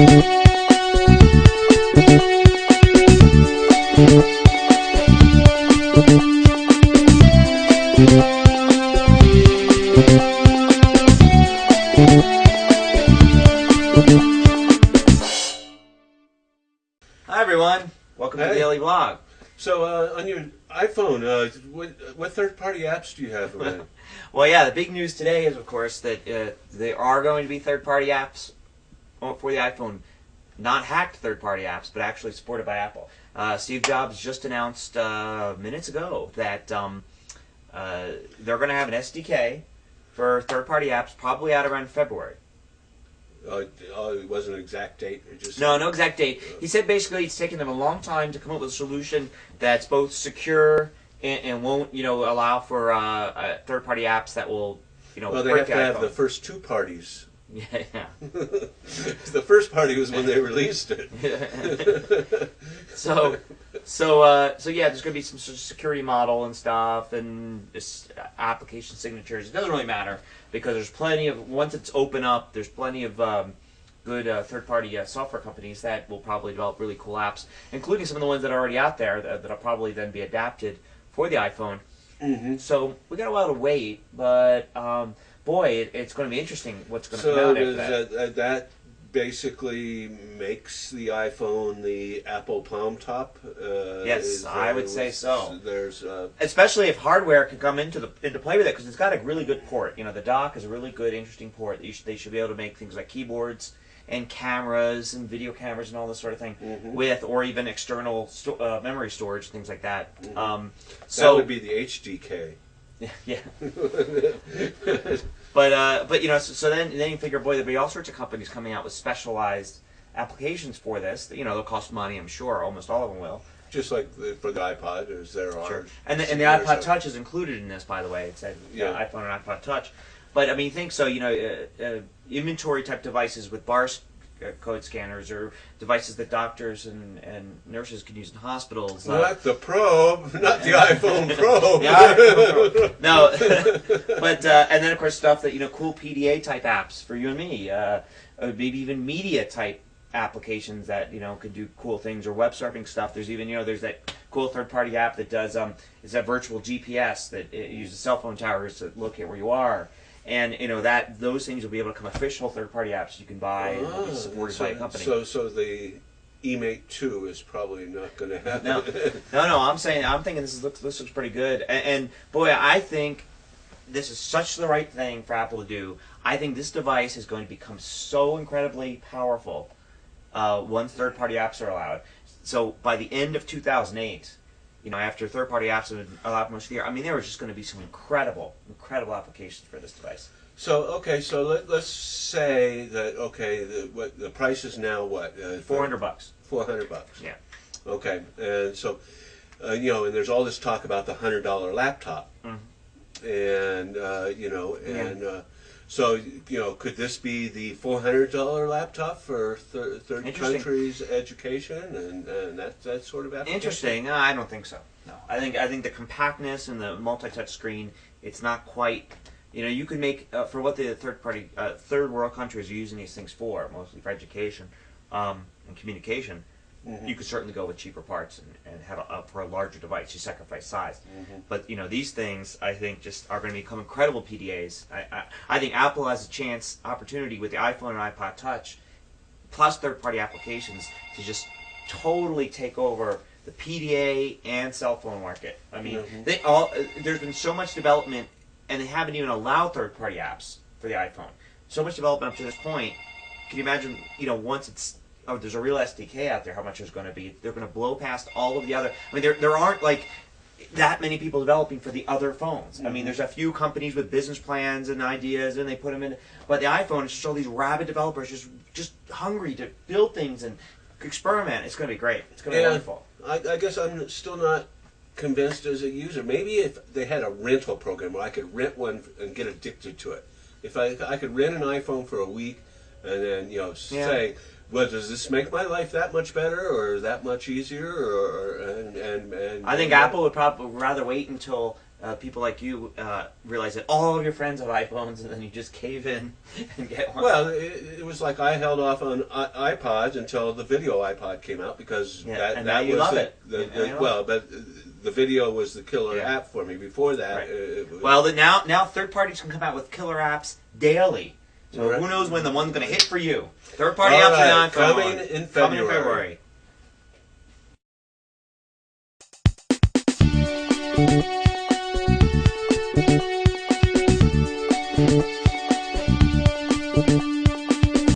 Hi everyone, welcome to the Daily Vlog. So on your iPhone, what third-party apps do you have on it? Well, yeah, the big news today is, of course, that there are going to be third-party apps for the iPhone. Not hacked third-party apps, but actually supported by Apple. Steve Jobs just announced minutes ago that they're going to have an SDK for third-party apps, probably out around February. It wasn't an exact date? Or just No exact date. He said basically it's taken them a long time to come up with a solution that's both secure and won't, allow for third-party apps that will, Well, they have to have the first two parties. Yeah. The first party was when they released it. So yeah, there's going to be some sort of security model and stuff, and application signatures. It doesn't really matter because there's plenty of, once it's open up, there's plenty of good third-party software companies that will probably develop really cool apps, including some of the ones that are already out there that'll probably then be adapted for the iPhone. Mm-hmm. So we got a while to wait, but boy, it's going to be interesting what's going to come out after that. So that basically makes the iPhone the Apple Palm Top? Yes, I would say so. There's especially if hardware can come into play with it, because it's got a really good port. The dock is a really good, interesting port. They should be able to make things like keyboards and cameras and video cameras and all this sort of thing with, or even external memory storage, things like that. So that would be the HDK. Yeah. But so then you figure, boy, there'll be all sorts of companies coming out with specialized applications for this. They'll cost money, I'm sure. Almost all of them will. Just like for the iPod, there are. Sure. And the iPod Touch is included in this, by the way. It said iPhone and iPod Touch. But I mean, you think so? Inventory type devices with barcode scanners, or devices that doctors and nurses can use in hospitals. Not the probe, not the iPhone probe. No, but and then of course stuff that cool PDA type apps for you and me, maybe even media type applications that could do cool things, or web surfing stuff. There's even there's that cool third-party app that does is that virtual GPS that uses cell phone towers to locate where you are. And those things will be able to become official third-party apps you can buy and will be supported by a company. So the eMate 2 is probably not going to happen. No. I'm thinking this looks pretty good. And boy, I think this is such the right thing for Apple to do. I think this device is going to become so incredibly powerful once third-party apps are allowed. So by the end of 2008. After third-party apps have been allowed most of the year, I mean, there were just going to be some incredible applications for this device. So let's say that the price is now what? $400. $400. Yeah. Okay, and so and there's all this talk about the $100 laptop, and so could this be the $400 laptop for third countries' education and that sort of application? Interesting. No, I don't think so. No, I think the compactness and the multi-touch screen, it's not quite. You could make for what the third world countries are using these things for, mostly for education and communication. You could certainly go with cheaper parts and have for a larger device. You sacrifice size, but these things I think just are going to become incredible PDAs. I think Apple has a opportunity with the iPhone and iPod Touch, plus third-party applications, to just totally take over the PDA and cell phone market. I mean, there's been so much development, and they haven't even allowed third-party apps for the iPhone. So much development up to this point. Can you imagine? Once it's there's a real SDK out there, how much there's going to be. They're going to blow past all of the other. I mean, there aren't like that many people developing for the other phones. I mean, there's a few companies with business plans and ideas, and they put them in. But the iPhone is just all these rabid developers, just hungry to build things and experiment. It's going to be great. It's going to be wonderful. I guess I'm still not convinced as a user. Maybe if they had a rental program where I could rent one and get addicted to it. If I could rent an iPhone for a week and then say, well, does this make my life that much better or that much easier? I think Apple would probably rather wait until people like you realize that all of your friends have iPhones, and then you just cave in and get one. Well, it was like I held off on iPods until the video iPod came out because and now that you was love the, it. but the video was the killer Yeah. app for me. Before that, Right. Well, now third parties can come out with killer apps daily. So Right. who knows when the one's going to hit for you? Third party All apps right, are on. coming in February. Coming in February.